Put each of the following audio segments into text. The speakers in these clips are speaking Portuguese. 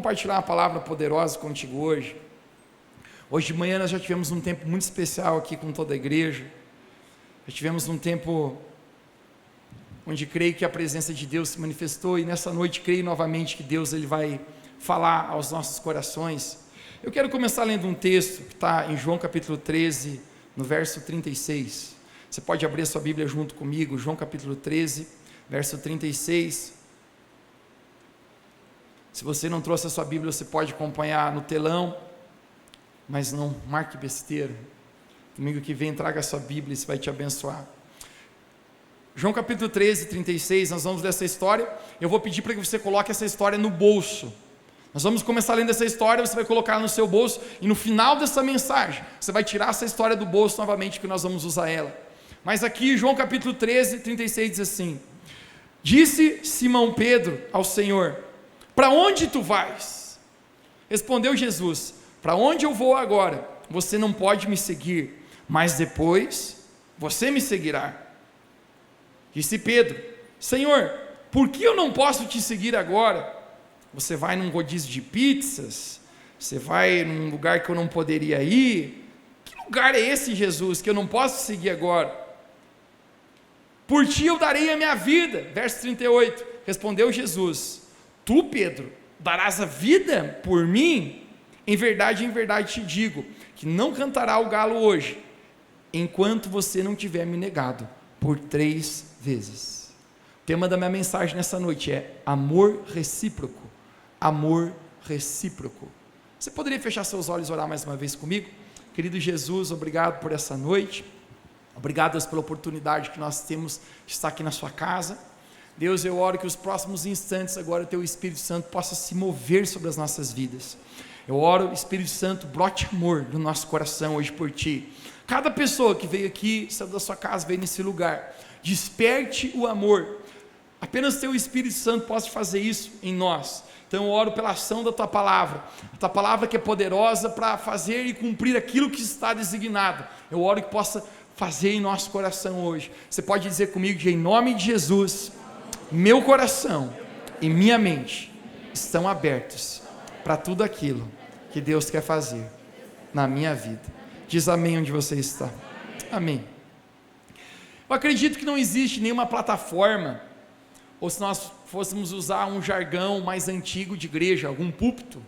compartilhar uma palavra poderosa contigo hoje. Hoje de manhã nós já tivemos um tempo muito especial aqui com toda a igreja. Já tivemos um tempo onde creio que a presença de Deus se manifestou, e nessa noite creio novamente que Deus ele vai falar aos nossos corações. Eu quero começar lendo um texto que está em João capítulo 13, no verso 36. Você pode abrir a sua Bíblia junto comigo, João capítulo 13, verso 36. Se você não trouxe a sua Bíblia, você pode acompanhar no telão, mas não marque besteira. Domingo que vem traga a sua Bíblia, isso vai te abençoar. João capítulo 13, 36, nós vamos ler essa história. Eu vou pedir para que você coloque essa história no bolso. Nós vamos começar lendo essa história, você vai colocar no seu bolso, e no final dessa mensagem, você vai tirar essa história do bolso novamente, que nós vamos usar ela. Mas aqui, João capítulo 13, 36 diz assim: Disse Simão Pedro ao Senhor: Para onde tu vais? Respondeu Jesus: Para onde eu vou agora? Você não pode me seguir, mas depois você me seguirá. Disse Pedro: Senhor, por que eu não posso te seguir agora? Você vai num rodízio de pizzas? Você vai num lugar que eu não poderia ir? Que lugar é esse, Jesus, que eu não posso seguir agora? Por ti eu darei a minha vida. Verso 38, respondeu Jesus: Tu, Pedro, darás a vida por mim? Em verdade te digo, que não cantará o galo hoje, enquanto você não tiver me negado por 3 vezes. O tema da minha mensagem nessa noite é amor recíproco. Amor recíproco. Você poderia fechar seus olhos e orar mais uma vez comigo? Querido Jesus, obrigado por essa noite. Obrigado, Deus, pela oportunidade que nós temos de estar aqui na sua casa. Deus, eu oro que os próximos instantes agora o teu Espírito Santo possa se mover sobre as nossas vidas. Eu oro, Espírito Santo, brote amor no nosso coração hoje por ti. Cada pessoa que veio aqui, saiu da sua casa, veio nesse lugar, desperte o amor. Apenas teu Espírito Santo possa fazer isso em nós. Então eu oro pela ação da tua palavra, a tua palavra que é poderosa para fazer e cumprir aquilo que está designado. Eu oro que possa fazer em nosso coração hoje. Você pode dizer comigo, em nome de Jesus, meu coração e minha mente estão abertos para tudo aquilo que Deus quer fazer na minha vida. Diz amém onde você está. Amém. Eu acredito que não existe nenhuma plataforma, ou se nós fôssemos usar um jargão mais antigo de igreja, algum púlpito,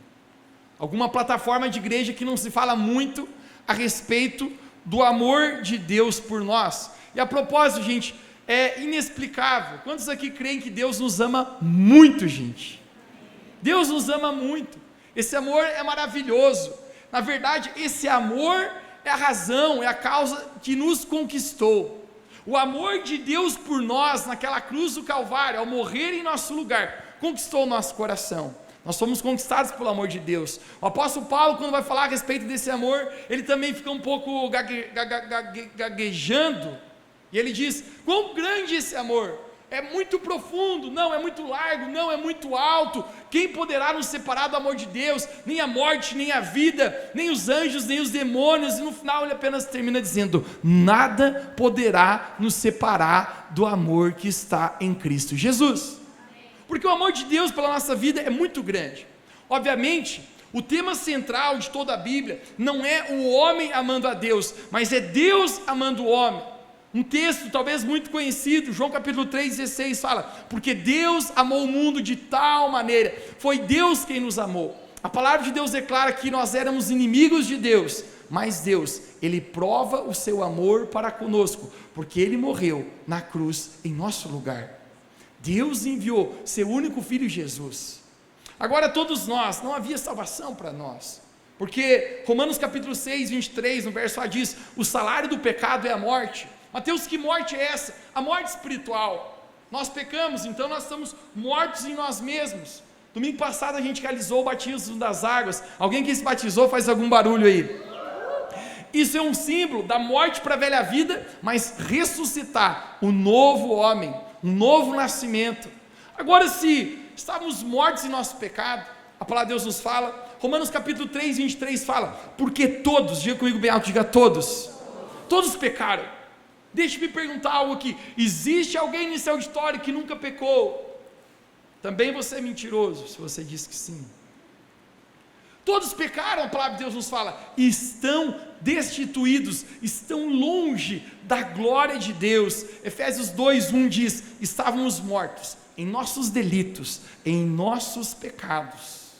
alguma plataforma de igreja que não se fala muito a respeito do amor de Deus por nós. E a propósito, gente, é inexplicável. Quantos aqui creem que Deus nos ama muito, gente? Deus nos ama muito. Esse amor é maravilhoso. Na verdade, esse amor é a razão, é a causa que nos conquistou. O amor de Deus por nós, naquela cruz do Calvário, ao morrer em nosso lugar, conquistou o nosso coração. Nós fomos conquistados pelo amor de Deus. O apóstolo Paulo, quando vai falar a respeito desse amor, ele também fica um pouco gaguejando, e ele diz: quão grande esse amor, é muito profundo, não, é muito largo, não, é muito alto. Quem poderá nos separar do amor de Deus? Nem a morte, nem a vida, nem os anjos, nem os demônios. E no final ele apenas termina dizendo: nada poderá nos separar do amor que está em Cristo Jesus. Porque o amor de Deus pela nossa vida é muito grande. Obviamente, o tema central de toda a Bíblia não é o homem amando a Deus, mas é Deus amando o homem. Um texto talvez muito conhecido, João capítulo 3,16 fala: porque Deus amou o mundo de tal maneira, foi Deus quem nos amou. A palavra de Deus declara que nós éramos inimigos de Deus, mas Deus, Ele prova o seu amor para conosco, porque Ele morreu na cruz em nosso lugar. Deus enviou seu único filho Jesus. Agora todos nós, não havia salvação para nós, porque Romanos capítulo 6, 23, no verso A diz: o salário do pecado é a morte. Mateus, que morte é essa? A morte espiritual. Nós pecamos, então nós estamos mortos em nós mesmos. Domingo passado a gente realizou o batismo das águas. Alguém que se batizou faz algum barulho aí? Isso é um símbolo da morte para a velha vida, mas ressuscitar o novo homem, um novo nascimento. Agora, se estávamos mortos em nosso pecado, a palavra de Deus nos fala, Romanos capítulo 3, 23 fala: porque todos, diga comigo bem alto, diga todos pecaram. Deixa-me perguntar algo aqui: existe alguém nesse auditório que nunca pecou? Também você é mentiroso se você diz que sim. Todos pecaram, a palavra de Deus nos fala, e estão destituídos, estão longe da glória de Deus. Efésios 2:1 diz: estávamos mortos em nossos delitos, em nossos pecados.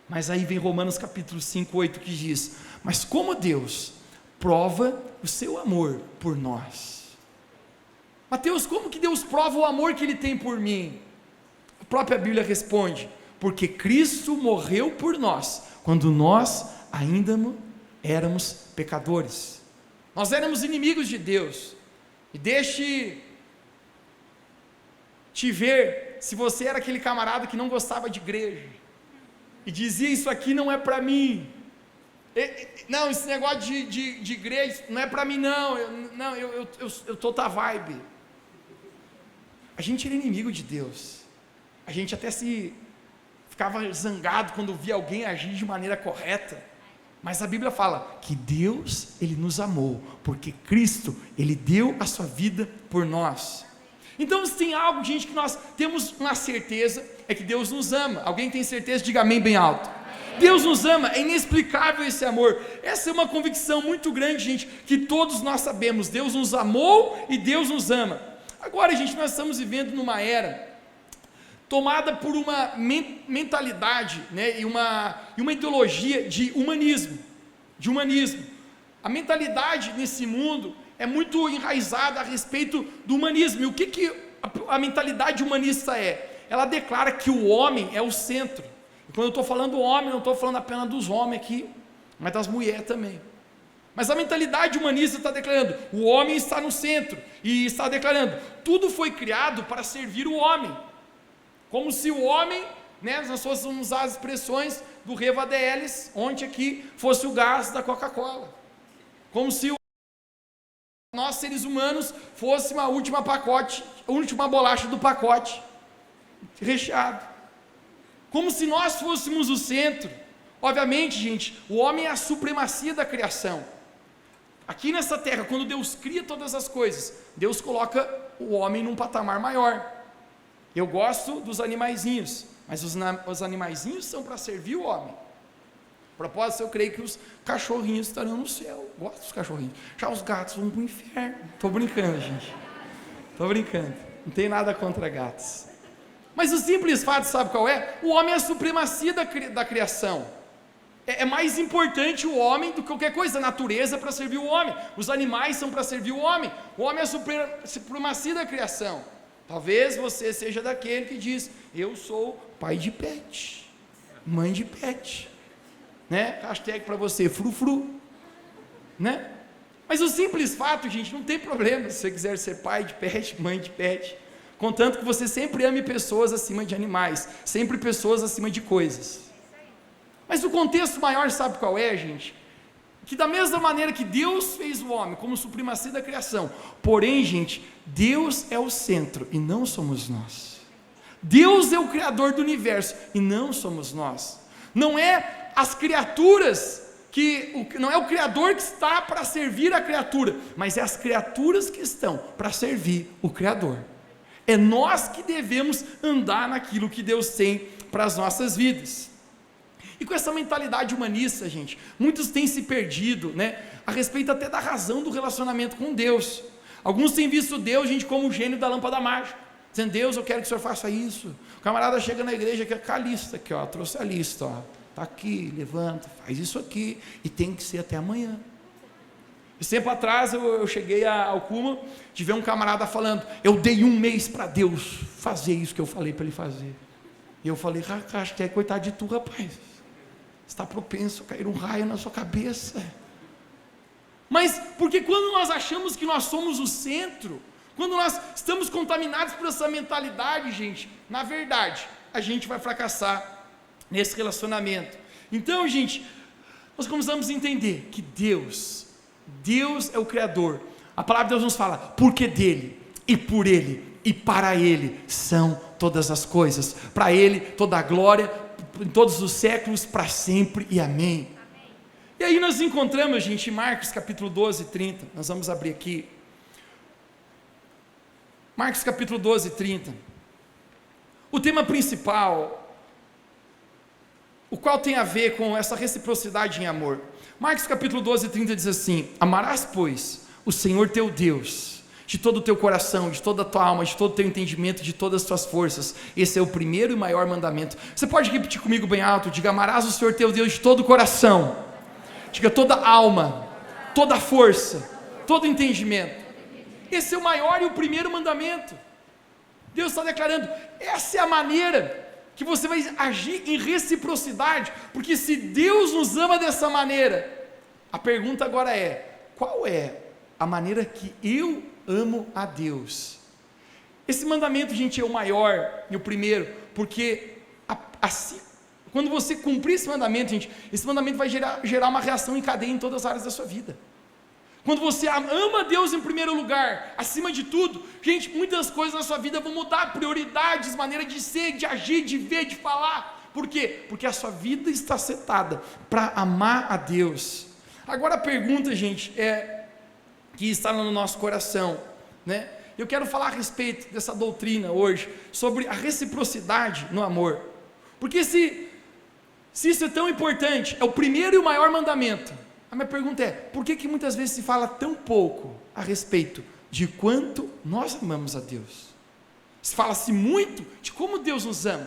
Mas aí vem Romanos capítulo 5:8 que diz: mas como Deus prova o seu amor por nós. Mateus, como que Deus prova o amor que Ele tem por mim? A própria Bíblia responde: porque Cristo morreu por nós, quando nós ainda éramos pecadores. Nós éramos inimigos de Deus. E deixe te ver se você era aquele camarada que não gostava de igreja e dizia: isso aqui não é para mim. Não, esse negócio de igreja não é para mim, não. Eu tô outra vibe. A gente era inimigo de Deus. A gente até ficava zangado quando via alguém agir de maneira correta. Mas a Bíblia fala que Deus, Ele nos amou, porque Cristo, Ele deu a sua vida por nós. Então, se tem algo, gente, que nós temos uma certeza, é que Deus nos ama. Alguém tem certeza? Diga amém bem alto. Deus nos ama, é inexplicável esse amor. Essa é uma convicção muito grande, gente, que todos nós sabemos. Deus nos amou e Deus nos ama. Agora, gente, nós estamos vivendo numa era tomada por uma mentalidade, né, e uma ideologia de humanismo. A mentalidade nesse mundo é muito enraizada a respeito do humanismo. E o que a mentalidade humanista é? Ela declara que o homem é o centro. E quando eu estou falando homem, não estou falando apenas dos homens aqui, mas das mulheres também. Mas a mentalidade humanista está declarando: o homem está no centro, e está declarando: tudo foi criado para servir o homem. Como se o homem, né, nós fôssemos usar as expressões do Reva Delis, ontem aqui, fosse o gás da Coca-Cola. Como se nós, seres humanos, fosse a última bolacha do pacote, recheado. Como se nós fôssemos o centro. Obviamente, gente, o homem é a supremacia da criação. Aqui nessa terra, quando Deus cria todas as coisas, Deus coloca o homem num patamar maior. Eu gosto dos animaizinhos, mas os animaizinhos são para servir o homem. A propósito, eu creio que os cachorrinhos estarão no céu. Gosto dos cachorrinhos. Já os gatos vão para o inferno. Estou brincando, gente. Estou brincando. Não tem nada contra gatos. Mas o simples fato, sabe qual é? O homem é a supremacia da criação. É mais importante o homem do que qualquer coisa. A natureza é para servir o homem. Os animais são para servir o homem. O homem é a supremacia da criação. Talvez você seja daquele que diz: eu sou pai de pet, mãe de pet, né? Hashtag para você, frufru, né? Mas o simples fato, gente, não tem problema se você quiser ser pai de pet, mãe de pet, contanto que você sempre ame pessoas acima de animais, sempre pessoas acima de coisas. Mas o contexto maior, sabe qual é, gente? Que da mesma maneira que Deus fez o homem como supremacia da criação, porém, gente, Deus é o centro e não somos nós. Deus é o criador do universo e não somos nós. Não é as criaturas não é o criador que está para servir a criatura, mas é as criaturas que estão para servir o criador. É nós que devemos andar naquilo que Deus tem para as nossas vidas. E com essa mentalidade humanista, gente, muitos têm se perdido, né, a respeito até da razão do relacionamento com Deus. Alguns têm visto Deus, gente, como o gênio da lâmpada mágica, dizendo: Deus, eu quero que o senhor faça isso. O camarada chega na igreja, quer com a lista aqui, ó, trouxe a lista, ó, está aqui, levanta, faz isso aqui, e tem que ser até amanhã. E tempo atrás eu cheguei ao cúmulo de ver um camarada falando: eu dei 1 mês para Deus fazer isso que eu falei para ele fazer. E eu falei: acho que é coitado de tu, rapaz, está propenso a cair um raio na sua cabeça. Mas porque quando nós achamos que nós somos o centro, quando nós estamos contaminados por essa mentalidade, gente, na verdade, a gente vai fracassar nesse relacionamento. Então, gente, nós começamos a entender que Deus é o Criador. A palavra de Deus nos fala: porque dele, e por ele, e para ele são todas as coisas. Para ele toda a glória, em todos os séculos, para sempre, e amém. E aí nós encontramos, gente, em Marcos capítulo 12, 30, nós vamos abrir aqui, Marcos capítulo 12, 30, o tema principal o qual tem a ver com essa reciprocidade em amor. Marcos capítulo 12, 30 diz assim: amarás, pois, o Senhor teu Deus de todo o teu coração, de toda a tua alma, de todo o teu entendimento, de todas as tuas forças. Esse é o primeiro e maior mandamento. Você pode repetir comigo bem alto? Diga: amarás o Senhor teu Deus de todo o coração. Diga: toda a alma, toda a força, todo o entendimento. Esse é o maior e o primeiro mandamento. Deus está declarando: essa é a maneira que você vai agir em reciprocidade, porque se Deus nos ama dessa maneira, a pergunta agora é: qual é a maneira que eu amo a Deus? Esse mandamento, gente, é o maior e o primeiro, porque assim, quando você cumprir esse mandamento, gente, esse mandamento vai gerar uma reação em cadeia em todas as áreas da sua vida. Quando você ama Deus em primeiro lugar, acima de tudo, gente, muitas coisas na sua vida vão mudar, prioridades, maneira de ser, de agir, de ver, de falar. Por quê? Porque a sua vida está setada para amar a Deus. Agora a pergunta, gente, que está no nosso coração, né? Eu quero falar a respeito dessa doutrina hoje, sobre a reciprocidade no amor. Porque se isso é tão importante, é o primeiro e o maior mandamento, a minha pergunta é: por que muitas vezes se fala tão pouco a respeito de quanto nós amamos a Deus? Se fala-se muito de como Deus nos ama,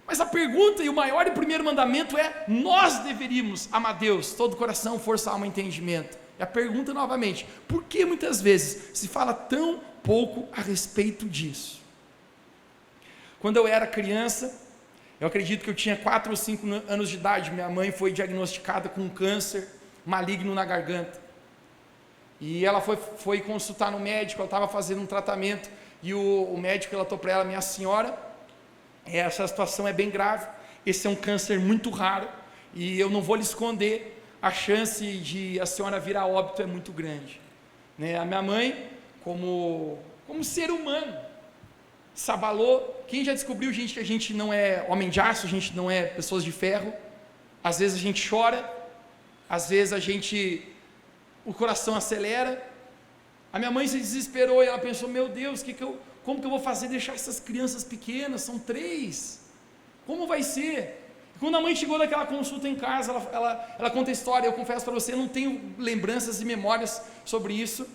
mas a pergunta e o maior e primeiro mandamento é: nós deveríamos amar Deus, todo o coração, força, alma e entendimento. E a pergunta novamente: por que muitas vezes se fala tão pouco a respeito disso? Quando eu era criança, eu acredito que eu tinha 4 ou 5 anos de idade, minha mãe foi diagnosticada com um câncer maligno na garganta, e ela foi consultar no médico. Ela estava fazendo um tratamento, e o médico relatou para ela: minha senhora, essa situação é bem grave, esse é um câncer muito raro, e eu não vou lhe esconder, a chance de a senhora vir a óbito é muito grande, né? A minha mãe, como ser humano, se abalou. Quem já descobriu, gente, que a gente não é homem de aço, a gente não é pessoas de ferro? Às vezes a gente chora, às vezes o coração acelera. A minha mãe se desesperou e ela pensou: meu Deus, como que eu vou fazer, deixar essas crianças pequenas, são 3, como vai ser? Quando a mãe chegou daquela consulta em casa, ela conta a história. Eu confesso para você, eu não tenho lembranças e memórias sobre isso,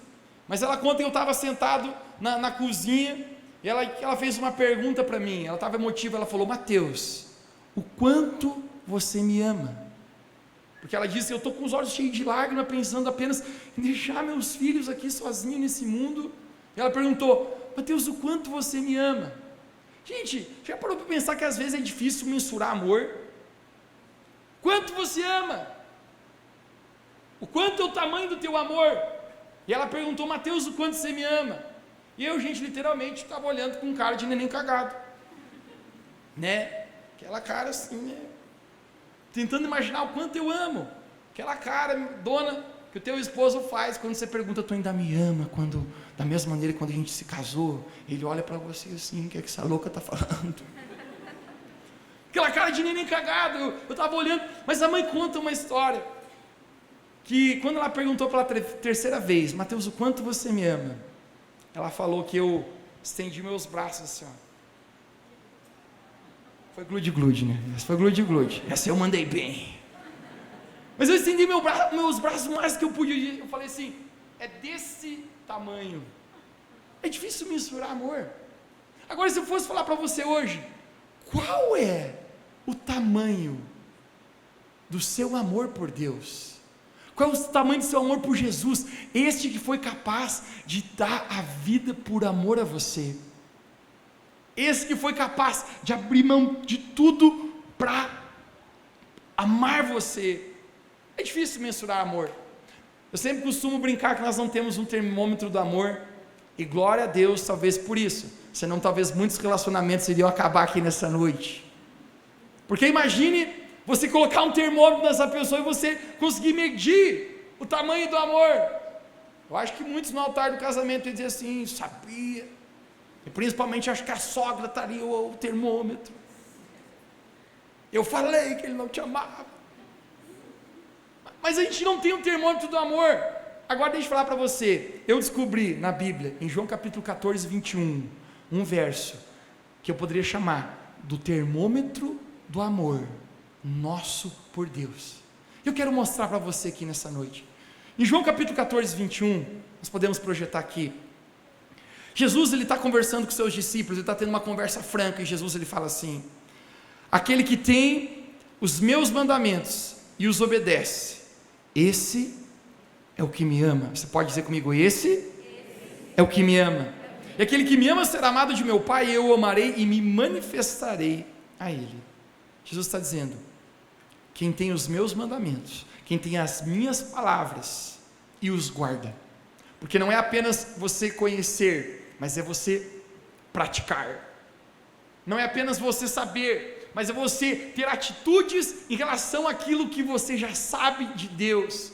mas ela conta que eu estava sentado na cozinha, e ela fez uma pergunta para mim. Ela estava emotiva, ela falou: Mateus, o quanto você me ama? Porque ela disse: eu estou com os olhos cheios de lágrimas, pensando apenas em deixar meus filhos aqui sozinhos nesse mundo. E ela perguntou: Mateus, o quanto você me ama? Gente, já parou para pensar que às vezes é difícil mensurar amor? Quanto você ama? O quanto é o tamanho do teu amor? E ela perguntou: Mateus, o quanto você me ama? E eu, gente, literalmente estava olhando com cara de neném cagado, né? Aquela cara assim, né? Tentando imaginar o quanto eu amo. Aquela cara, dona, que o teu esposo faz quando você pergunta: tu ainda me ama? Quando, da mesma maneira, quando a gente se casou, ele olha para você assim: o que é que essa louca está falando? Aquela cara de neném cagado. Eu estava olhando, mas a mãe conta uma história, que quando ela perguntou pela terceira vez: Mateus, o quanto você me ama? Ela falou que eu estendi meus braços assim, ó. Foi glude-glude, né? Essa foi glude-glude. Essa eu mandei bem. Mas eu estendi meus braços mais que eu podia. Eu falei assim: é desse tamanho. É difícil mensurar amor. Agora, se eu fosse falar para você hoje, qual é o tamanho do seu amor por Deus? Qual é o tamanho do seu amor por Jesus? Este que foi capaz de dar a vida por amor a você. Esse que foi capaz de abrir mão de tudo para amar você. É difícil mensurar amor. Eu sempre costumo brincar que nós não temos um termômetro do amor, e glória a Deus talvez por isso, senão talvez muitos relacionamentos iriam acabar aqui nessa noite. Porque imagine você colocar um termômetro nessa pessoa e você conseguir medir o tamanho do amor. Eu acho que muitos no altar do casamento iam dizer assim: sabia. E principalmente acho que a sogra estaria o termômetro. Eu falei que ele não te amava. Mas a gente não tem um termômetro do amor. Agora deixa eu falar para você. Eu descobri na Bíblia, em João capítulo 14, 21, um verso que eu poderia chamar do termômetro do amor. nosso por Deus. Eu quero mostrar para você aqui nessa noite. Em João capítulo 14, 21, nós podemos projetar aqui. Jesus, ele está conversando com seus discípulos, ele está tendo uma conversa franca, e Jesus, ele fala assim: aquele que tem os meus mandamentos e os obedece, esse é o que me ama. Você pode dizer comigo: esse é o que me ama. E aquele que me ama será amado de meu Pai, e eu o amarei e me manifestarei a ele. Jesus está dizendo: quem tem os meus mandamentos, quem tem as minhas palavras e os guarda, porque não é apenas você conhecer, mas é você praticar. Não é apenas você saber, mas é você ter atitudes em relação àquilo que você já sabe de Deus.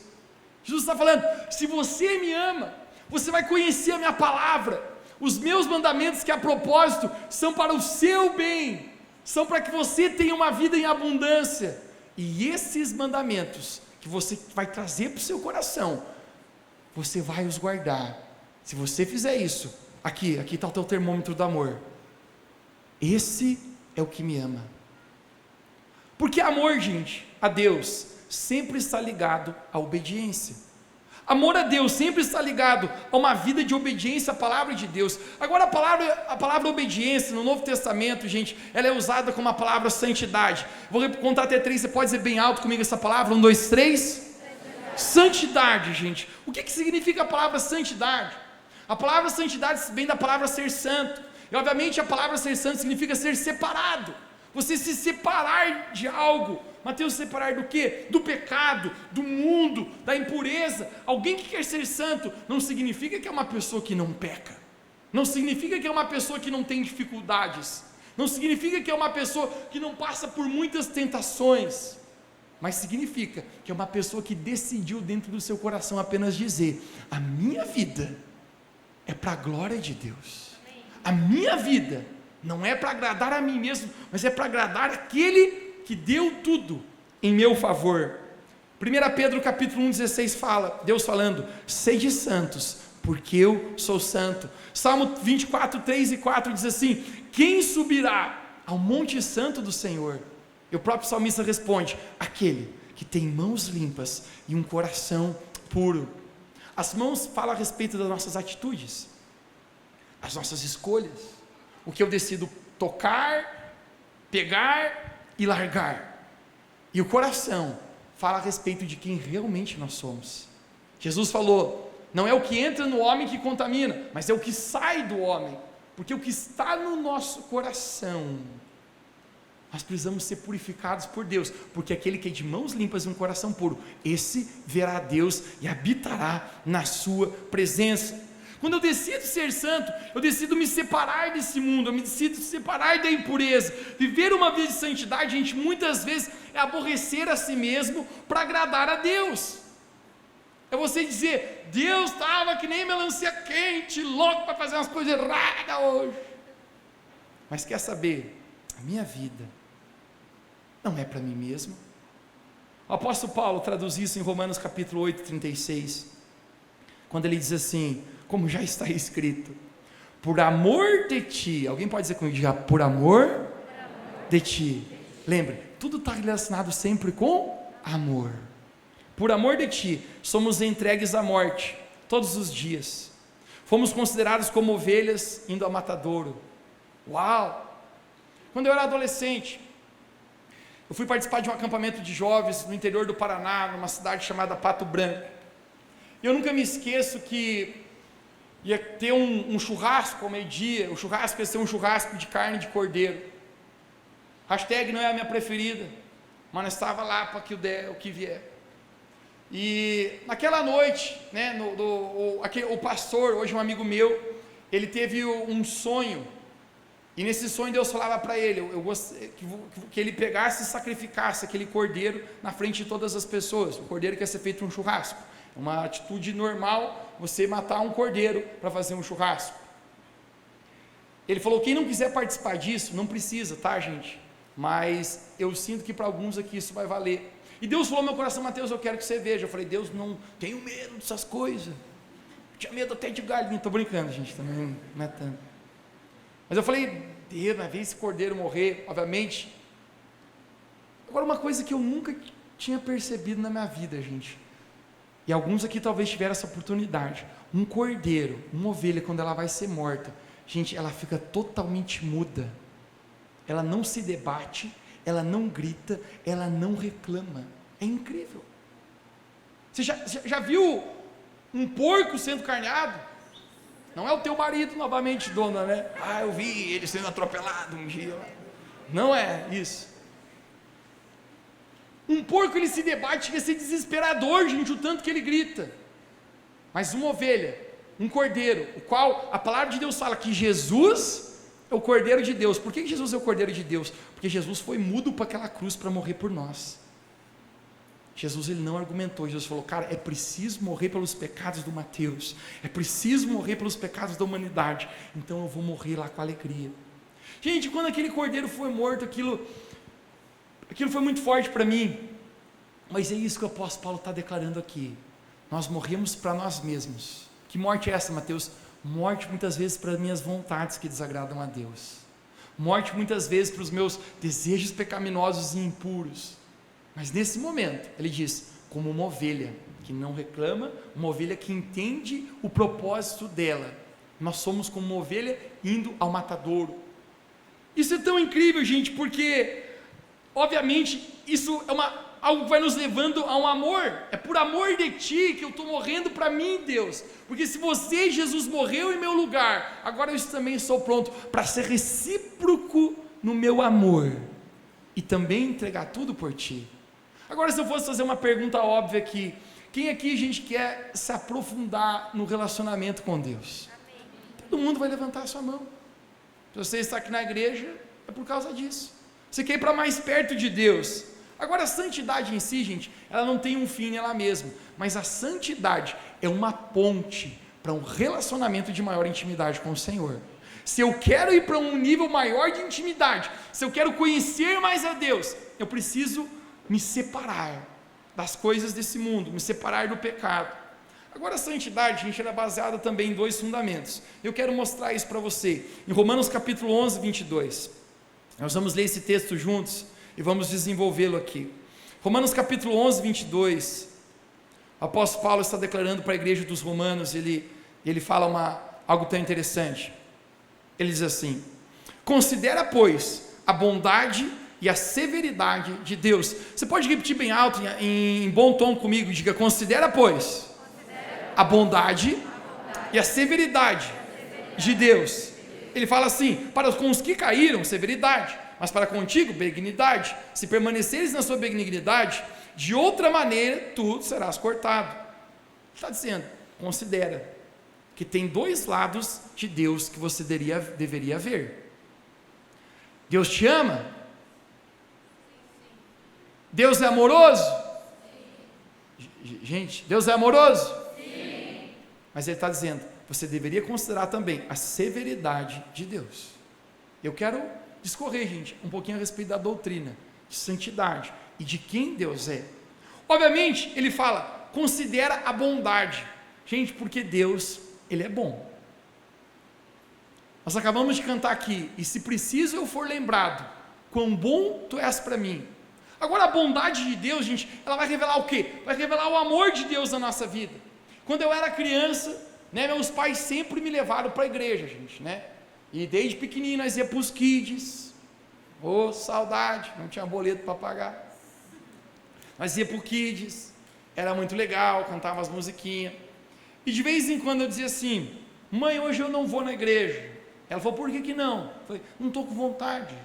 Jesus está falando: se você me ama, você vai conhecer a minha palavra. Os meus mandamentos, que a propósito são para o seu bem, são para que você tenha uma vida em abundância. E esses mandamentos que você vai trazer para o seu coração, você vai os guardar. Se você fizer isso, aqui está o teu termômetro do amor. Esse é o que me ama. Porque amor, gente, a Deus sempre está ligado à obediência. Amor a Deus sempre está ligado a uma vida de obediência à palavra de Deus. Agora a palavra obediência no Novo Testamento, gente, ela é usada como a palavra santidade. Vou contar até 3, você pode dizer bem alto comigo essa palavra: 1, 2, 3. Santidade, gente. O que significa a palavra santidade? A palavra santidade vem da palavra ser santo. E obviamente a palavra ser santo significa ser separado. Você se separar de algo. Mateus, separar do quê? Do pecado, do mundo, da impureza. Alguém que quer ser santo não significa que é uma pessoa que não peca. Não significa que é uma pessoa que não tem dificuldades. Não significa que é uma pessoa que não passa por muitas tentações. Mas significa que é uma pessoa que decidiu dentro do seu coração apenas dizer: a minha vida é para a glória de Deus. A minha vida não é para agradar a mim mesmo, mas é para agradar aquele que deu tudo em meu favor. 1 Pedro capítulo 1,16 fala, Deus falando: sede santos, porque eu sou santo. Salmo 24, 3 e 4 diz assim: quem subirá ao monte santo do Senhor? E o próprio salmista responde: aquele que tem mãos limpas e um coração puro. As mãos falam a respeito das nossas atitudes, as nossas escolhas, o que eu decido tocar, pegar e largar. E o coração fala a respeito de quem realmente nós somos. Jesus falou: não é o que entra no homem que contamina, mas é o que sai do homem, porque o que está no nosso coração, nós precisamos ser purificados por Deus, porque aquele que é de mãos limpas e um coração puro, esse verá a Deus e habitará na sua presença. Quando eu decido ser santo, eu decido me separar desse mundo, eu me decido separar da impureza. Viver uma vida de santidade, gente, muitas vezes é aborrecer a si mesmo para agradar a Deus. É você dizer: Deus estava que nem melancia quente, louco para fazer umas coisas erradas hoje. Mas quer saber? A minha vida não é para mim mesmo. O apóstolo Paulo traduz isso em Romanos capítulo 8, 36, quando ele diz assim: como já está escrito, por amor de ti. Alguém pode dizer comigo, diga: por amor de ti. Lembre, tudo está relacionado sempre com amor. Por amor de ti, somos entregues à morte todos os dias. Fomos considerados como ovelhas indo ao matadouro. Uau! Quando eu era adolescente, eu fui participar de um acampamento de jovens no interior do Paraná, numa cidade chamada Pato Branco. E eu nunca me esqueço que ia ter um churrasco ao meio-dia. O churrasco ia ser um churrasco de carne de cordeiro. Hashtag não é a minha preferida, mas nós estava lá para o que vier. E naquela noite, né, o pastor, hoje um amigo meu, ele teve um sonho. E nesse sonho Deus falava para ele: eu gostaria que ele pegasse e sacrificasse aquele cordeiro na frente de todas as pessoas. O cordeiro que ia ser feito um churrasco. Uma atitude normal, você matar um cordeiro para fazer um churrasco. Ele falou: quem não quiser participar disso, não precisa, tá, gente? Mas eu sinto que para alguns aqui isso vai valer. E Deus falou no meu coração: Mateus, eu quero que você veja. Eu falei: Deus, não tenho medo dessas coisas. Tinha medo até de galinha. Estou brincando, gente, também não é tanto. Mas eu falei: Deus, vai ver esse cordeiro morrer. Obviamente, Agora, uma coisa que eu nunca tinha percebido na minha vida, gente, e alguns aqui talvez tiveram essa oportunidade, um cordeiro, uma ovelha, quando ela vai ser morta, gente, ela fica totalmente muda, ela não se debate, ela não grita, ela não reclama, é incrível. Você já viu um porco sendo carneado? Não é o teu marido novamente, dona, né? Ah, eu vi ele sendo atropelado um dia lá. Não é isso. Um porco, ele se debate, chega a ser desesperador, gente, o tanto que ele grita. Mas uma ovelha, um cordeiro, o qual a palavra de Deus fala que Jesus é o cordeiro de Deus. Por que Jesus é o cordeiro de Deus? Porque Jesus foi mudo para aquela cruz para morrer por nós. Jesus, ele não argumentou. Jesus falou, cara, é preciso morrer pelos pecados do Mateus, é preciso morrer pelos pecados da humanidade, então eu vou morrer lá com alegria. Gente, quando aquele cordeiro foi morto, aquilo foi muito forte para mim, mas é isso que o apóstolo Paulo está declarando aqui. Nós morremos para nós mesmos. Que morte é essa, Mateus? Morte muitas vezes para minhas vontades que desagradam a Deus, morte muitas vezes para os meus desejos pecaminosos e impuros. Mas nesse momento, ele diz, como uma ovelha que não reclama, uma ovelha que entende o propósito dela. Nós somos como uma ovelha indo ao matadouro. Isso é tão incrível, gente, porque, obviamente, isso é algo que vai nos levando a um amor. É por amor de ti que eu estou morrendo para mim, Deus. Porque se você, Jesus, morreu em meu lugar, agora eu também sou pronto para ser recíproco no meu amor e também entregar tudo por ti. Agora, se eu fosse fazer uma pergunta óbvia aqui, quem aqui, gente, quer se aprofundar no relacionamento com Deus? Amém. Todo mundo vai levantar a sua mão. Se você está aqui na igreja, é por causa disso. Você quer ir para mais perto de Deus. Agora, a santidade em si, gente, ela não tem um fim nela mesma, mas a santidade é uma ponte para um relacionamento de maior intimidade com o Senhor. Se eu quero ir para um nível maior de intimidade, se eu quero conhecer mais a Deus, eu preciso me separar das coisas desse mundo, me separar do pecado. Agora, a santidade, gente, ela é baseada também em dois fundamentos. Eu quero mostrar isso para você. Em Romanos capítulo 11, 22. Nós vamos ler esse texto juntos e vamos desenvolvê-lo aqui. Romanos capítulo 11, 22. O apóstolo Paulo está declarando para a igreja dos romanos, ele fala algo tão interessante. Ele diz assim: considera, pois, a bondade e a severidade de Deus. Você pode repetir bem alto, em bom tom comigo, diga: considera, pois, a bondade e a severidade de Deus. Ele fala assim: para com os que caíram, severidade, mas para contigo, benignidade. Se permaneceres na sua benignidade, de outra maneira tu serás cortado. Está dizendo, considera que tem dois lados de Deus que você deveria ver. Deus te ama. Deus é amoroso? Sim. Gente, Deus é amoroso? Sim. Mas ele está dizendo, você deveria considerar também a severidade de Deus. Eu quero discorrer, gente, um pouquinho a respeito da doutrina, de santidade e de quem Deus é. Obviamente, ele fala, considera a bondade. Gente, porque Deus, ele é bom. Nós acabamos de cantar aqui, e se preciso eu for lembrado, quão bom tu és para mim. Agora, a bondade de Deus, gente, ela vai revelar o quê? Vai revelar o amor de Deus na nossa vida. Quando eu era criança, né, meus pais sempre me levaram para a igreja, gente, né? E desde pequenininho nós íamos para os kids. Ô, saudade, não tinha boleto para pagar. Nós íamos para o kids, era muito legal, cantava as musiquinhas. E de vez em quando eu dizia assim: mãe, hoje eu não vou na igreja. Ela falou: por que não? Eu falei: não estou com vontade.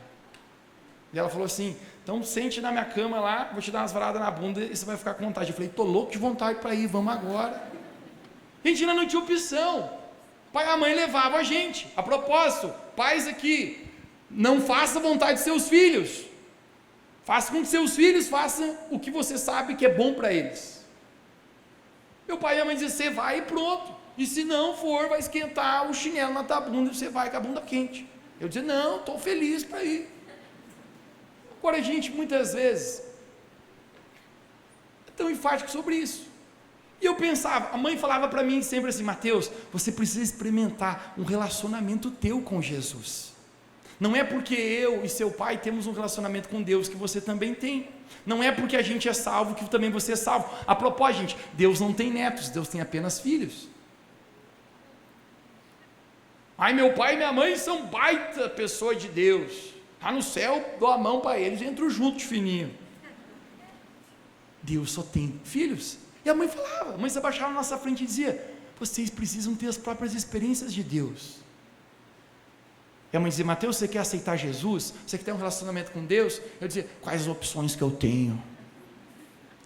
E ela falou assim: então sente na minha cama lá, vou te dar umas varadas na bunda e você vai ficar com vontade. Eu falei: estou louco de vontade para ir, vamos agora. A gente ainda não tinha opção. Pai e a mãe levavam a gente. A propósito, pais aqui, não faça a vontade de seus filhos. Faça com que seus filhos façam o que você sabe que é bom para eles. Meu pai e a mãe diziam: você vai e pronto. E se não for, vai esquentar o chinelo na tua bunda e você vai com a bunda quente. Eu dizia: não, estou feliz para ir. Agora, a gente muitas vezes é tão enfático sobre isso. E eu pensava, a mãe falava para mim sempre assim: Mateus, você precisa experimentar um relacionamento teu com Jesus. Não é porque eu e seu pai temos um relacionamento com Deus que você também tem. Não é porque a gente é salvo que também você é salvo. A propósito, gente, Deus não tem netos, Deus tem apenas filhos. Ai, meu pai e minha mãe são baita pessoa de Deus. Está no céu, dou a mão para eles, entro junto de fininho. Deus só tem filhos. E a mãe falava, a mãe se abaixava na nossa frente e dizia, vocês precisam ter as próprias experiências de Deus. E a mãe dizia, Mateus, você quer aceitar Jesus? Você quer ter um relacionamento com Deus? Eu dizia, quais as opções que eu tenho?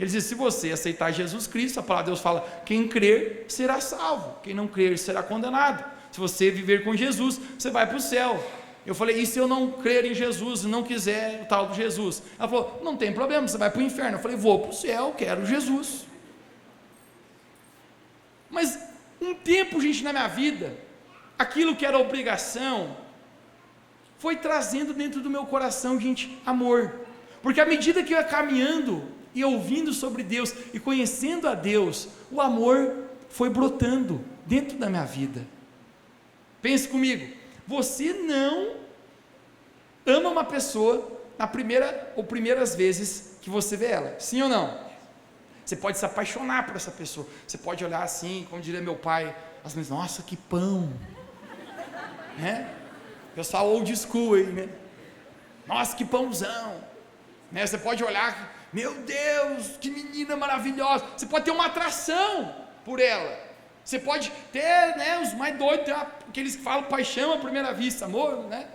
Ele dizia, se você aceitar Jesus Cristo, a palavra de Deus fala, quem crer será salvo, quem não crer será condenado. Se você viver com Jesus, você vai para o céu. Eu falei, e se eu não crer em Jesus e não quiser o tal do Jesus? Ela falou, não tem problema, você vai para o inferno. Eu falei, vou para o céu, quero Jesus. Mas um tempo, gente, na minha vida, aquilo que era obrigação, foi trazendo dentro do meu coração, gente, amor. Porque à medida que eu ia caminhando e ouvindo sobre Deus e conhecendo a Deus, o amor foi brotando dentro da minha vida. Pense comigo, você não ama uma pessoa na primeira ou primeiras vezes que você vê ela, sim ou não? Você pode se apaixonar por essa pessoa, você pode olhar assim, como diria meu pai, as vezes, nossa, que pão, né? Pessoal old school aí, né? Nossa, que pãozão, né? Você pode olhar, meu Deus, que menina maravilhosa, você pode ter uma atração por ela, você pode ter, né, os mais doidos, aqueles que falam paixão à primeira vista, amor, né?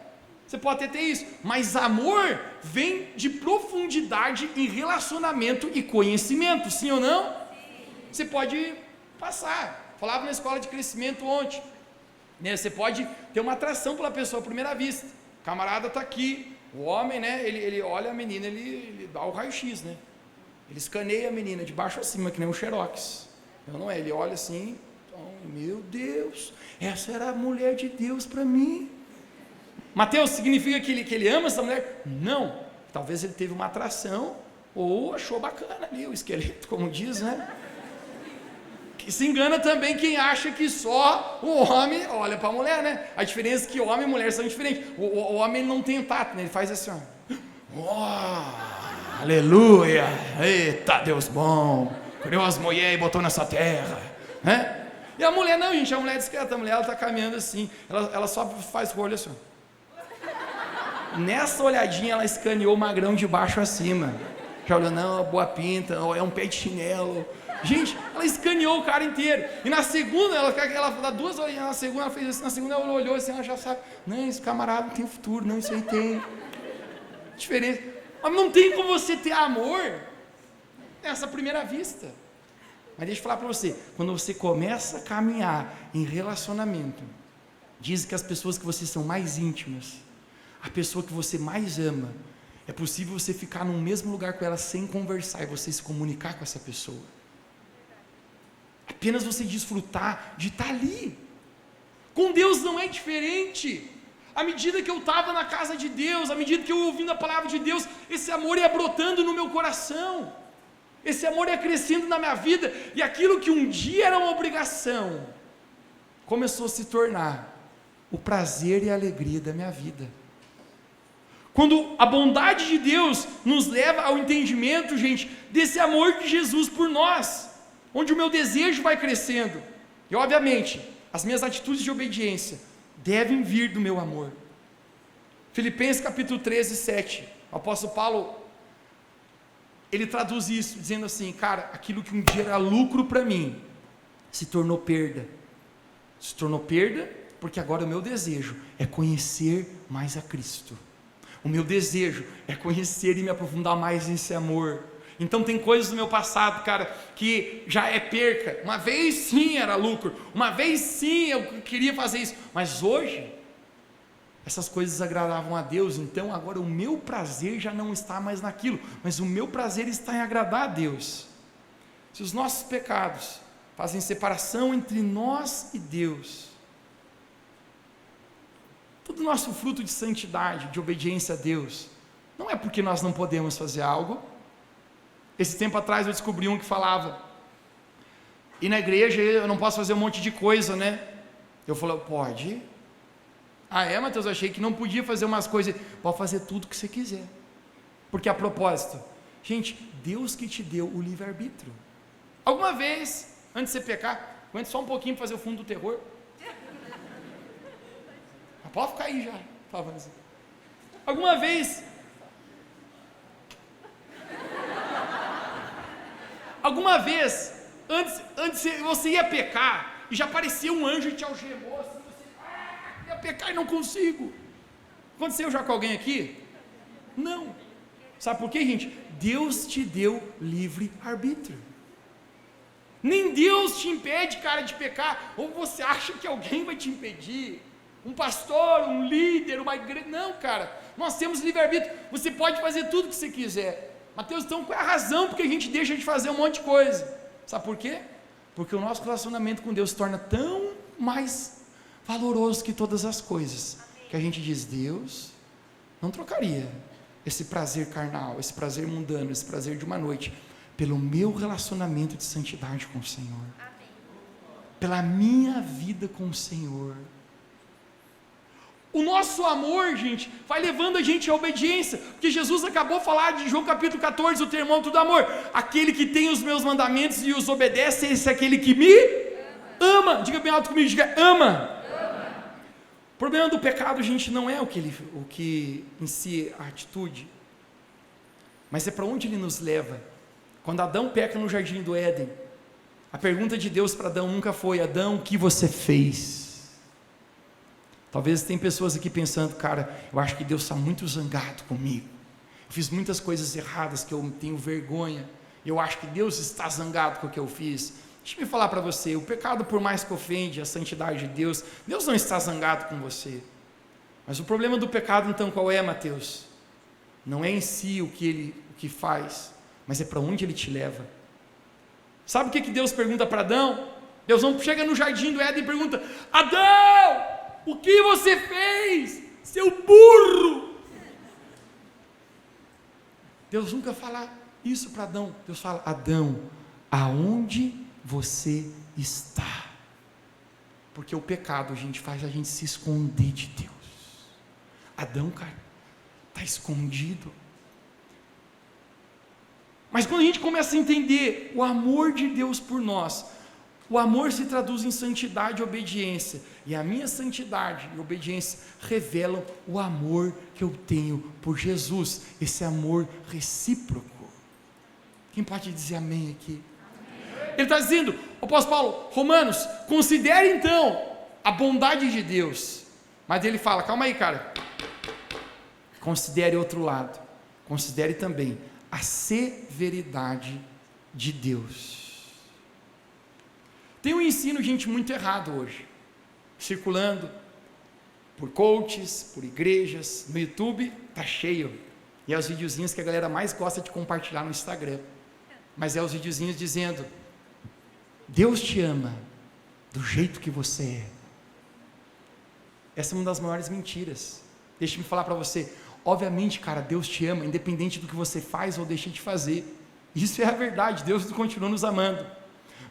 Você pode até ter isso, mas amor vem de profundidade em relacionamento e conhecimento, sim ou não? Sim. Você pode passar, falava na escola de crescimento ontem, né? Você pode ter uma atração pela pessoa à primeira vista, o camarada está aqui, o homem, né, ele olha a menina, ele dá o raio-x, né? Ele escaneia a menina de baixo a cima, que nem um xerox, não é? Ele olha assim, oh, meu Deus, essa era a mulher de Deus para mim. Mateus, significa que ele ama essa mulher? Não, talvez ele teve uma atração, ou achou bacana ali o esqueleto, como diz, né? Que se engana também quem acha que só o homem olha para a mulher, né? A diferença é que homem e mulher são diferentes. O homem não tem tato, né? Ele faz assim, ó. Oh, aleluia, eita Deus bom, criou as mulheres e botou nessa terra, né? E a mulher não, gente, a mulher é discreta, a mulher ela está caminhando assim, ela só faz o olho assim. Nessa olhadinha ela escaneou o magrão de baixo a cima, já olhou, não, boa pinta, é um pé de chinelo, gente, ela escaneou o cara inteiro, e na segunda, ela dá duas olhinhas, na segunda ela fez assim, na segunda ela olhou assim, ela já sabe, não, esse camarada tem futuro, não, isso aí tem diferença, mas não tem como você ter amor nessa primeira vista. Mas deixa eu falar para você, quando você começa a caminhar em relacionamento, diz que as pessoas que vocês são mais íntimas, a pessoa que você mais ama, é possível você ficar no mesmo lugar com ela sem conversar e você se comunicar com essa pessoa. Apenas você desfrutar de estar ali. Com Deus não é diferente. À medida que eu estava na casa de Deus, à medida que eu ouvindo a palavra de Deus, esse amor ia brotando no meu coração. Esse amor ia crescendo na minha vida, e aquilo que um dia era uma obrigação, começou a se tornar o prazer e a alegria da minha vida. Quando a bondade de Deus nos leva ao entendimento, gente, desse amor de Jesus por nós, onde o meu desejo vai crescendo, e obviamente, as minhas atitudes de obediência devem vir do meu amor. Filipenses capítulo 13, 7, o apóstolo Paulo, ele traduz isso, dizendo assim, cara, aquilo que um dia era lucro para mim, se tornou perda, porque agora o meu desejo é conhecer mais a Cristo, o meu desejo é conhecer e me aprofundar mais nesse amor. Então tem coisas do meu passado, cara, que já é perca, uma vez sim era lucro, uma vez sim eu queria fazer isso, mas hoje, essas coisas agradavam a Deus, então agora o meu prazer já não está mais naquilo, mas o meu prazer está em agradar a Deus. Se os nossos pecados fazem separação entre nós e Deus, todo o nosso fruto de santidade, de obediência a Deus, não é porque nós não podemos fazer algo. Esse tempo atrás eu descobri um que falava, e na igreja eu não posso fazer um monte de coisa, né? Eu falei, pode, Ah, é, Mateus? Eu achei que não podia fazer umas coisas. Pode fazer tudo que você quiser. Porque a propósito, gente, Deus que te deu o livre-arbítrio. Alguma vez, antes de você pecar, aguenta só um pouquinho para fazer o fundo do terror. Pode ficar aí já. Alguma vez, antes você ia pecar, e já apareceu um anjo e te algemou, assim, você ia pecar e não consigo. Aconteceu já com alguém aqui? Não. Sabe por quê, gente? Deus te deu livre-arbítrio. Nem Deus te impede, cara, de pecar. Ou você acha que alguém vai te impedir? Um pastor, um líder, uma igreja? Não, cara. Nós temos livre-arbítrio. Você pode fazer tudo que você quiser. Mateus, então qual é a razão porque a gente deixa de fazer um monte de coisa? Sabe por quê? Porque o nosso relacionamento com Deus se torna tão mais valoroso que todas as coisas. Que a gente diz, Deus não trocaria esse prazer carnal, esse prazer mundano, esse prazer de uma noite, pelo meu relacionamento de santidade com o Senhor. Amém. Pela minha vida com o Senhor. O nosso amor, gente, vai levando a gente à obediência, porque Jesus acabou de falar de João capítulo 14, o termômetro do amor, aquele que tem os meus mandamentos e os obedece, esse é aquele que me ama. Diga bem alto comigo, diga ama. O problema do pecado, gente, não é o que em si a atitude, mas é para onde ele nos leva. Quando Adão peca no jardim do Éden, a pergunta de Deus para Adão nunca foi, Adão, o que você fez? Talvez tem pessoas aqui pensando, cara, eu acho que Deus está muito zangado comigo, eu fiz muitas coisas erradas que eu tenho vergonha, eu acho que Deus está zangado com o que eu fiz. Deixa eu falar para você, o pecado, por mais que ofende a santidade de Deus, Deus não está zangado com você. Mas o problema do pecado, então, qual é, Mateus? Não é em si o que faz, mas é para onde ele te leva. Sabe o que Deus pergunta para Adão? Deus não chega no jardim do Éden e pergunta, Adão, o que você fez, seu burro? Deus nunca fala isso para Adão. Deus fala, Adão, aonde você está? Porque o pecado, gente, faz a gente se esconder de Deus. Adão, cara, está escondido. Mas quando a gente começa a entender o amor de Deus por nós, o amor se traduz em santidade e obediência, e a minha santidade e obediência revelam o amor que eu tenho por Jesus, esse amor recíproco. Quem pode dizer amém aqui? Ele está dizendo, o apóstolo Paulo, Romanos, considere então a bondade de Deus, mas ele fala, calma aí, cara, considere outro lado, considere também a severidade de Deus. Tem um ensino, gente, muito errado hoje, circulando por coaches, por igrejas, no YouTube, está cheio, e é os videozinhos que a galera mais gosta de compartilhar no Instagram, mas é os videozinhos dizendo, Deus te ama do jeito que você é. Essa é uma das maiores mentiras. Deixa-me falar para você, obviamente, cara, Deus te ama, independente do que você faz ou deixa de fazer, isso é a verdade, Deus continua nos amando,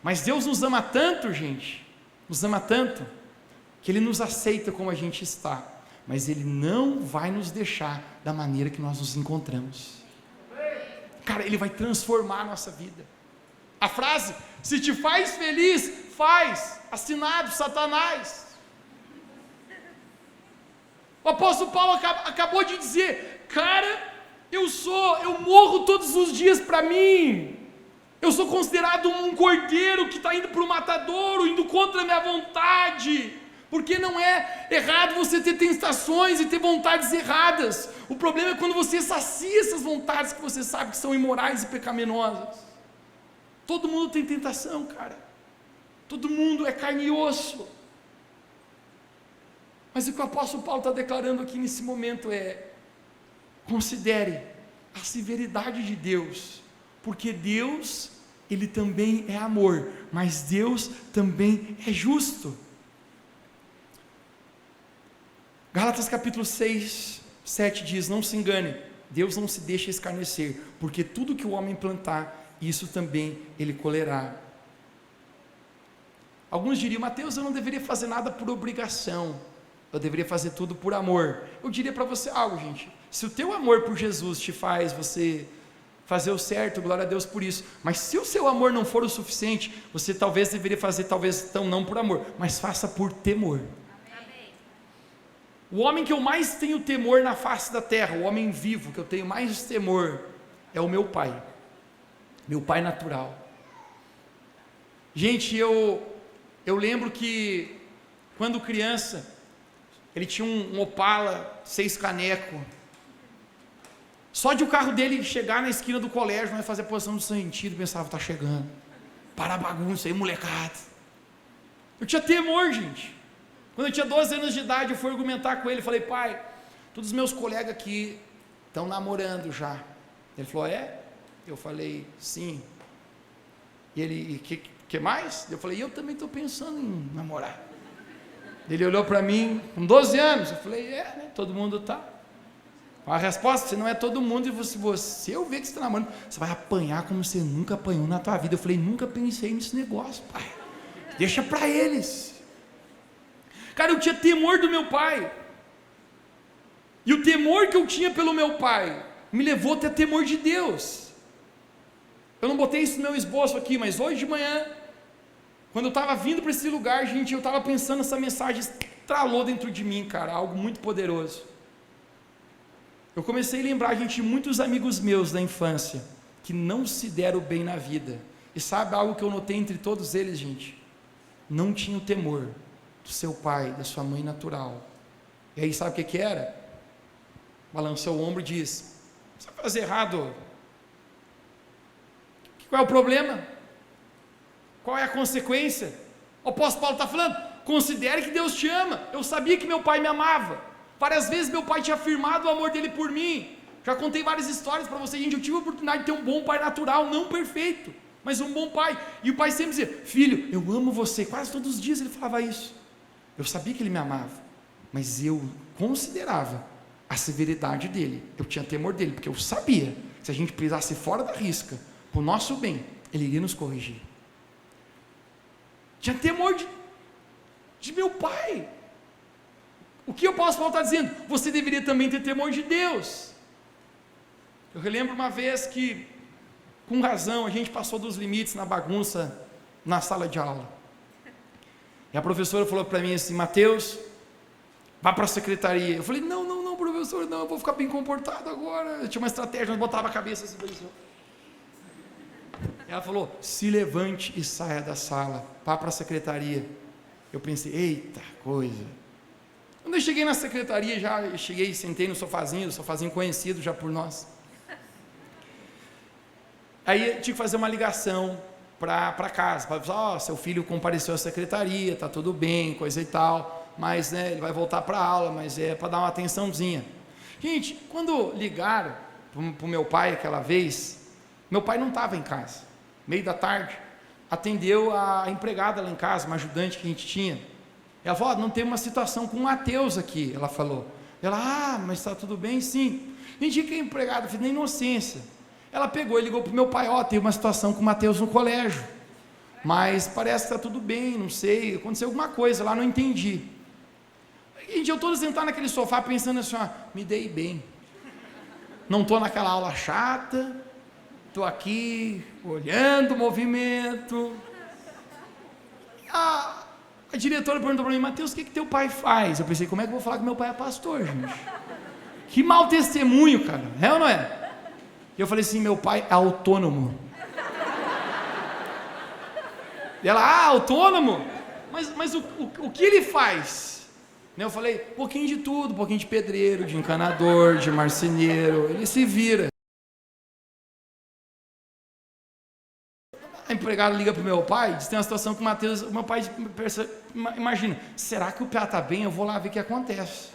mas Deus nos ama tanto, gente, nos ama tanto, que Ele nos aceita como a gente está, mas Ele não vai nos deixar da maneira que nós nos encontramos. Cara, Ele vai transformar a nossa vida. A frase, se te faz feliz, faz, assinado Satanás. O apóstolo Paulo acabou de dizer, cara, eu morro todos os dias para mim, eu sou considerado um cordeiro que está indo para o matadouro, indo contra a minha vontade, porque não é errado você ter tentações e ter vontades erradas, o problema é quando você sacia essas vontades que você sabe que são imorais e pecaminosas. Todo mundo tem tentação, cara, todo mundo é carne e osso, mas o que o apóstolo Paulo está declarando aqui nesse momento é, considere a severidade de Deus, porque Deus, Ele também é amor, mas Deus também é justo. Gálatas capítulo 6, 7 diz, não se engane, Deus não se deixa escarnecer, porque tudo que o homem plantar, isso também ele colherá. Alguns diriam, Mateus, eu não deveria fazer nada por obrigação. eu deveria fazer tudo por amor. Eu diria para você algo, gente, se o teu amor por Jesus te faz você fazer o certo, glória a Deus por isso, mas se o seu amor não for o suficiente, você talvez deveria fazer, talvez então não por amor, mas faça por temor. O homem que eu mais tenho temor na face da terra, o homem vivo que eu tenho mais temor, é o meu pai natural. Gente, eu lembro que quando criança, ele tinha um Opala 6 caneco, só de o carro dele chegar na esquina do colégio, nós fazer a posição do sentido, pensava, está chegando, para a bagunça aí, molecada. Eu tinha temor, gente. Quando eu tinha 12 anos de idade, eu fui argumentar com ele, falei, pai, todos os meus colegas aqui estão namorando já. Ele falou, é? Eu falei, sim. E ele, que mais? Eu falei, eu também estou pensando em namorar. Ele olhou para mim, com 12 anos, eu falei, né, todo mundo está. A resposta, você não é todo mundo, e se você eu ver que você está namorando, você vai apanhar como você nunca apanhou na tua vida. Eu falei, nunca pensei nesse negócio, pai, deixa para eles. Cara, eu tinha temor do meu pai, e o temor que eu tinha pelo meu pai, me levou a ter temor de Deus. Eu não botei isso no meu esboço aqui, mas hoje de manhã, quando eu estava vindo para esse lugar, gente, eu estava pensando, essa mensagem estralou dentro de mim, cara, algo muito poderoso. Eu comecei a lembrar, gente, muitos amigos meus da infância, que não se deram bem na vida, e sabe algo que eu notei entre todos eles, gente? Não tinha o temor do seu pai, da sua mãe natural. E aí sabe o que era? Balançou o ombro e disse, você vai fazer errado, qual é o problema? Qual é a consequência? O apóstolo Paulo está falando, considere que Deus te ama. Eu sabia que meu pai me amava, várias vezes meu pai tinha afirmado o amor dele por mim, já contei várias histórias para vocês, gente, eu tive a oportunidade de ter um bom pai natural, não perfeito, mas um bom pai, e o pai sempre dizia, filho, eu amo você, quase todos os dias ele falava isso. Eu sabia que ele me amava, mas eu considerava a severidade dele, eu tinha temor dele, porque eu sabia, que se a gente pisasse fora da risca, para o nosso bem, ele iria nos corrigir. Tinha temor de meu pai. O que o apóstolo Paulo está dizendo? Você deveria também ter temor de Deus. Eu relembro uma vez que, com razão, a gente passou dos limites na bagunça na sala de aula. E a professora falou para mim assim, Mateus, vá para a secretaria. Eu falei, não, professor, não, eu vou ficar bem comportado agora. Eu tinha uma estratégia, nós botava a cabeça assim, ela falou, se levante e saia da sala, vá para a secretaria. Eu pensei, eita coisa. Quando eu cheguei na secretaria, já cheguei, sentei no sofazinho conhecido já por nós. Aí eu tinha que fazer uma ligação para casa, para falar, seu filho compareceu à secretaria, está tudo bem, coisa e tal, mas né, ele vai voltar para a aula, mas é para dar uma atençãozinha. Gente, quando ligaram para o meu pai aquela vez, meu pai não estava em casa, meio da tarde, atendeu a empregada lá em casa, uma ajudante que a gente tinha. Ela falou, não tem uma situação com o Mateus aqui, ela falou. Ela, mas está tudo bem? Sim. Gente, que a empregada fez na inocência. Ela pegou e ligou para o meu pai, tem uma situação com o Mateus no colégio, mas parece que está tudo bem, não sei, aconteceu alguma coisa lá, não entendi. Gente, eu estou sentado naquele sofá pensando assim, me dei bem, não estou naquela aula chata, estou aqui olhando o movimento. A diretora perguntou para mim, Mateus, o que teu pai faz? Eu pensei, como é que eu vou falar que meu pai é pastor, gente? Que mau testemunho, cara, é ou não é? E eu falei assim, meu pai é autônomo. E ela, autônomo? Mas o que ele faz? Eu falei, um pouquinho de tudo, um pouquinho de pedreiro, de encanador, de marceneiro, ele se vira. A empregada liga para o meu pai, diz, tem uma situação com o Mateus, o meu pai imagina, será que o Pia está bem? Eu vou lá ver o que acontece.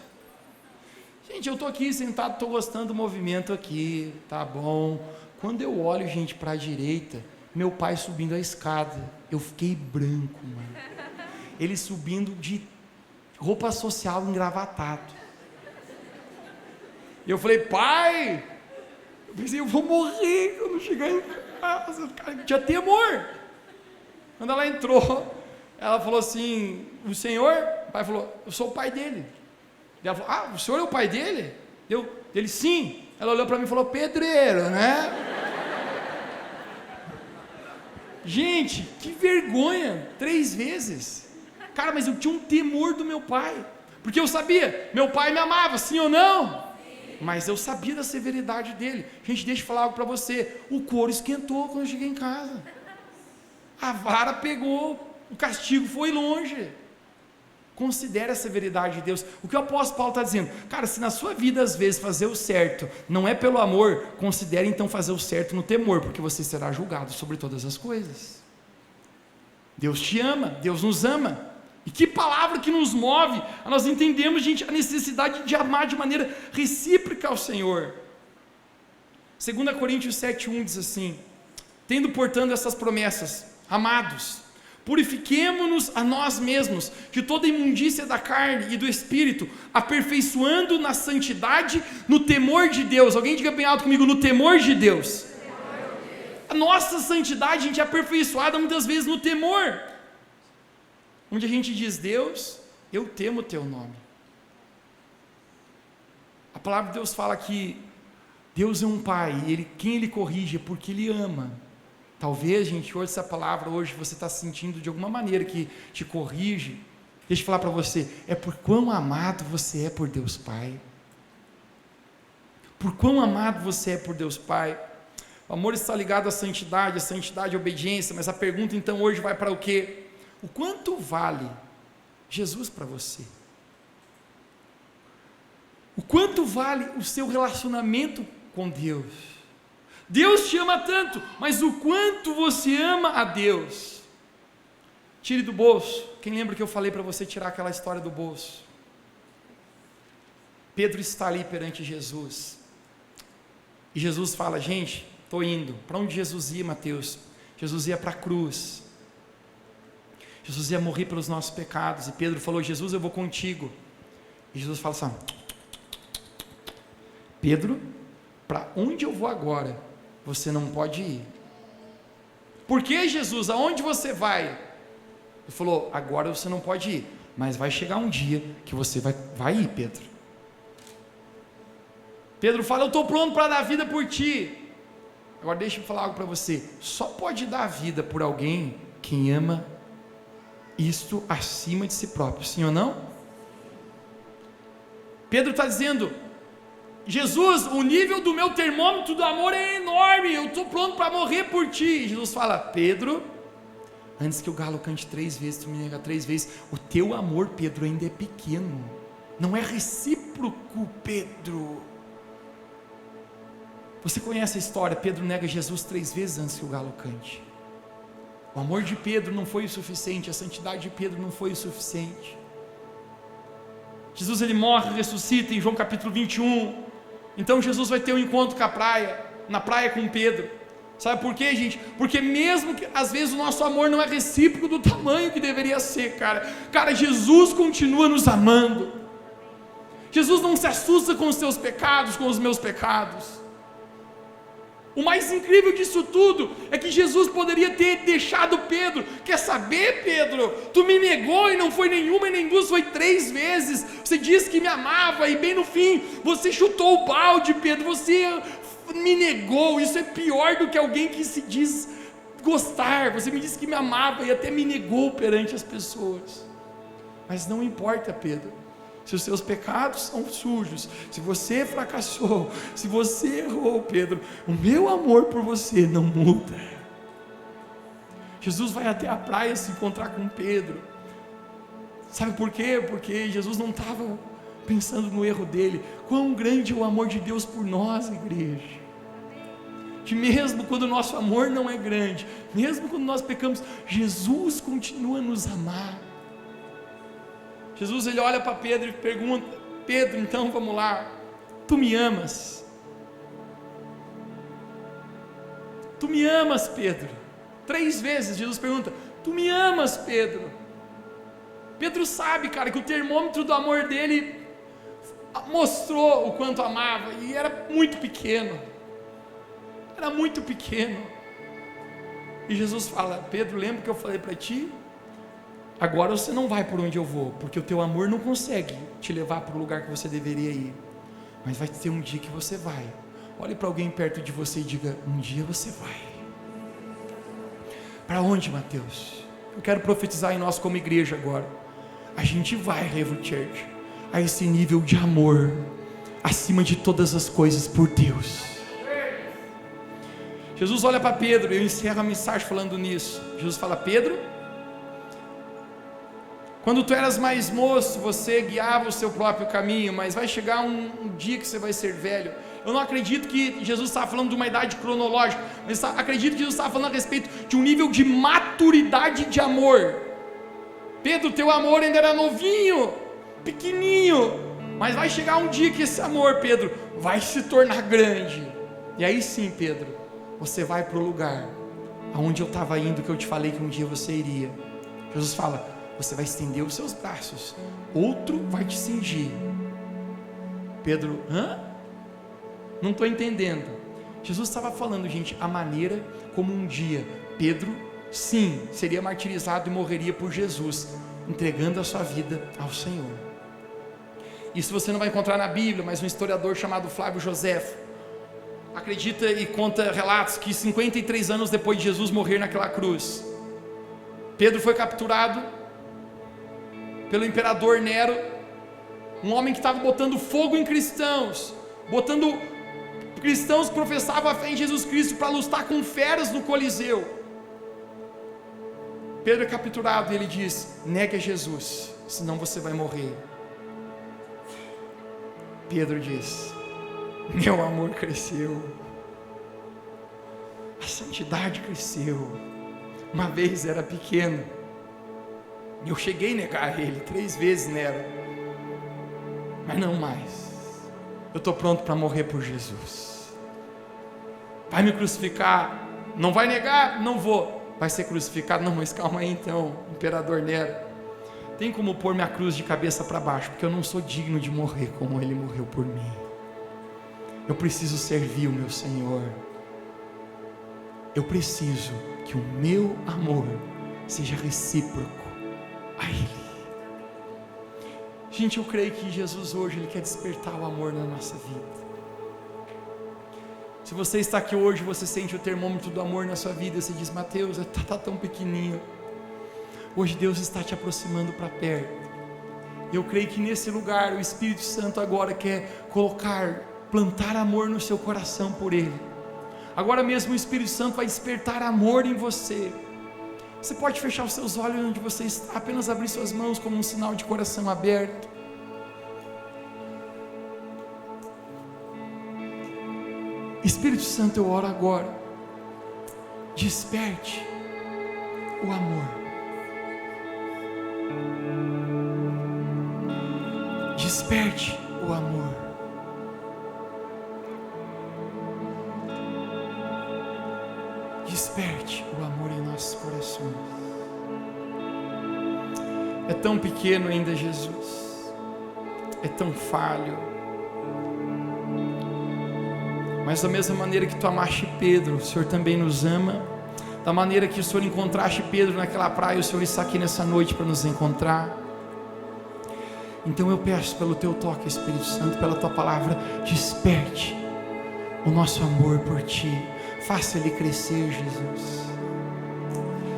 Gente, eu estou aqui sentado, estou gostando do movimento aqui, tá bom. Quando eu olho, gente, para a direita, meu pai subindo a escada, eu fiquei branco, mano. Ele subindo de roupa social engravatado. E eu falei, pai, eu pensei, eu vou morrer quando chegar em casa. Cara, tinha temor. Quando ela entrou, ela falou assim, o senhor? O pai falou, eu sou o pai dele. E ela falou: o senhor é o pai dele? Ele, sim. Ela olhou para mim e falou: pedreiro, né? Gente, que vergonha, 3 vezes. Cara, mas eu tinha um temor do meu pai, porque eu sabia, meu pai me amava, sim ou não? Mas eu sabia da severidade dele. Gente, deixa eu falar algo para você, o couro esquentou quando eu cheguei em casa, a vara pegou, o castigo foi longe. Considere a severidade de Deus. O que o apóstolo Paulo está dizendo? Cara, se na sua vida às vezes fazer o certo não é pelo amor, considere então fazer o certo no temor, porque você será julgado sobre todas as coisas. Deus te ama, Deus nos ama. E que palavra que nos move a nós entendemos, gente, a necessidade de amar de maneira recíproca ao Senhor. 2 Coríntios 7:1 diz assim: tendo portanto essas promessas, amados, purifiquemo-nos a nós mesmos, que toda imundícia da carne e do espírito, aperfeiçoando na santidade, no temor de Deus. Alguém diga bem alto comigo: no temor de Deus. A nossa santidade, gente, é aperfeiçoada muitas vezes no temor, onde a gente diz: Deus, eu temo o teu nome. A palavra de Deus fala que Deus é um pai, e quem ele corrige é porque ele ama. Talvez, gente, hoje essa palavra, hoje você está sentindo de alguma maneira que te corrige. Deixa eu falar para você, é por quão amado você é por Deus Pai. Por quão amado você é por Deus Pai. O amor está ligado à santidade, a santidade à obediência, mas a pergunta então hoje vai para o quê? O quanto vale Jesus para você? O quanto vale o seu relacionamento com Deus? Deus te ama tanto, mas o quanto você ama a Deus? Tire do bolso. Quem lembra que eu falei para você tirar aquela história do bolso? Pedro está ali perante Jesus, e Jesus fala: gente, estou indo. Para onde Jesus ia, Mateus? Jesus ia para a cruz. Jesus ia morrer pelos nossos pecados, e Pedro falou: Jesus, eu vou contigo. E Jesus fala assim: Pedro, para onde eu vou agora, você não pode ir. Por que, Jesus? Aonde você vai? Ele falou: agora você não pode ir, mas vai chegar um dia que você vai ir, Pedro. Pedro fala: eu estou pronto para dar a vida por ti. Agora deixa eu falar algo para você, só pode dar a vida por alguém quem ama isto acima de si próprio, sim ou não? Pedro está dizendo: Jesus, o nível do meu termômetro do amor é enorme, eu estou pronto para morrer por ti. Jesus fala: Pedro, antes que o galo cante 3 vezes, tu me nega 3 vezes, o teu amor, Pedro, ainda é pequeno, não é recíproco, Pedro. Você conhece a história, Pedro nega Jesus 3 vezes antes que o galo cante. O amor de Pedro não foi o suficiente, a santidade de Pedro não foi o suficiente. Jesus, ele morre, ressuscita em João capítulo 21, então Jesus vai ter um encontro na praia com Pedro. Sabe por quê, gente? Porque mesmo que às vezes o nosso amor não é recíproco do tamanho que deveria ser, cara, Jesus continua nos amando. Jesus não se assusta com os teus pecados, com os meus pecados. O mais incrível disso tudo é que Jesus poderia ter deixado Pedro. Quer saber, Pedro? Tu me negou e não foi nenhuma e nem duas, foi 3 vezes. Você disse que me amava e bem no fim você chutou o balde, Pedro. Você me negou. Isso é pior do que alguém que se diz gostar. Você me disse que me amava e até me negou perante as pessoas. Mas não importa, Pedro. Se os seus pecados são sujos, se você fracassou, se você errou, Pedro, o meu amor por você não muda. Jesus vai até a praia se encontrar com Pedro. Sabe por quê? Porque Jesus não estava pensando no erro dele. Quão grande é o amor de Deus por nós, igreja. Que mesmo quando o nosso amor não é grande, mesmo quando nós pecamos, Jesus continua a nos amar. Jesus, ele olha para Pedro e pergunta: Pedro, então vamos lá, tu me amas? Tu me amas, Pedro? 3 vezes Jesus pergunta: tu me amas, Pedro? Pedro sabe, cara, que o termômetro do amor dele mostrou o quanto amava, e era muito pequeno. Era muito pequeno. E Jesus fala: Pedro, lembra que eu falei para ti? agora você não vai por onde eu vou, porque o teu amor não consegue te levar para o lugar que você deveria ir, mas vai ter um dia que você vai. Olhe para alguém perto de você e diga: um dia você vai. Para onde, Mateus? Eu quero profetizar em nós como igreja agora. A gente vai, Revo Church, a esse nível de amor, acima de todas as coisas, por Deus. Jesus olha para Pedro, eu encerro a mensagem falando nisso. Jesus fala: Pedro, quando tu eras mais moço, você guiava o seu próprio caminho, mas vai chegar um dia que você vai ser velho. Eu não acredito que Jesus estava falando de uma idade cronológica, mas acredito que Jesus estava falando a respeito de um nível de maturidade de amor. Pedro, teu amor ainda era novinho, pequenininho, mas vai chegar um dia que esse amor, Pedro, vai se tornar grande. E aí sim, Pedro, você vai para o lugar aonde eu estava indo, que eu te falei que um dia você iria. Jesus fala: você vai estender os seus braços, outro vai te cingir. Pedro: hã? Não estou entendendo. Jesus estava falando, gente, a maneira como um dia Pedro, sim, seria martirizado e morreria por Jesus, entregando a sua vida ao Senhor. Isso você não vai encontrar na Bíblia, mas um historiador chamado Flávio Joséfo acredita e conta relatos que 53 anos depois de Jesus morrer naquela cruz, Pedro foi capturado pelo imperador Nero, um homem que estava botando fogo em cristãos, botando cristãos que professavam a fé em Jesus Cristo para lutar com feras no Coliseu. Pedro é capturado e ele diz: negue a Jesus, senão você vai morrer. Pedro diz: meu amor cresceu, a santidade cresceu. Uma vez era pequeno, eu cheguei a negar ele 3 vezes, Nero, mas não mais. Eu estou pronto para morrer por Jesus. Vai me crucificar? Não vai negar? Não vou. Vai ser crucificado? Não, mas calma aí então, imperador Nero, tem como pôr minha cruz de cabeça para baixo, porque eu não sou digno de morrer como ele morreu por mim. Eu preciso servir o meu Senhor. Eu preciso que o meu amor seja recíproco a Ele. Gente, eu creio que Jesus hoje, Ele quer despertar o amor na nossa vida. Se você está aqui hoje, você sente o termômetro do amor na sua vida, você diz: Mateus, está tão pequenininho. Hoje Deus está te aproximando para perto. Eu creio que nesse lugar o Espírito Santo agora quer plantar amor no seu coração por Ele. Agora mesmo o Espírito Santo vai despertar amor em você. Você pode fechar os seus olhos onde você está, apenas abrir suas mãos como um sinal de coração aberto. Espírito Santo, eu oro agora, desperte o amor, desperte o amor, desperte o amor em nossos corações. É tão pequeno ainda, Jesus, é tão falho, mas da mesma maneira que tu amaste Pedro, o Senhor também nos ama. Da maneira que o Senhor encontraste Pedro naquela praia, o Senhor está aqui nessa noite para nos encontrar. Então eu peço pelo teu toque, Espírito Santo, pela tua palavra, desperte o nosso amor por ti, faça ele crescer, Jesus.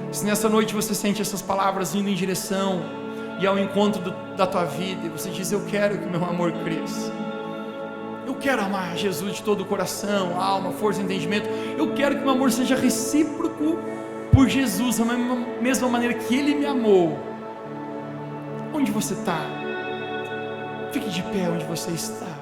Se nessa noite você sente essas palavras indo em direção e ao encontro da tua vida, e você diz: eu quero que meu amor cresça, eu quero amar Jesus de todo o coração, alma, força e entendimento. Eu quero que o meu amor seja recíproco por Jesus, da mesma maneira que Ele me amou. Onde você está? Fique de pé onde você está.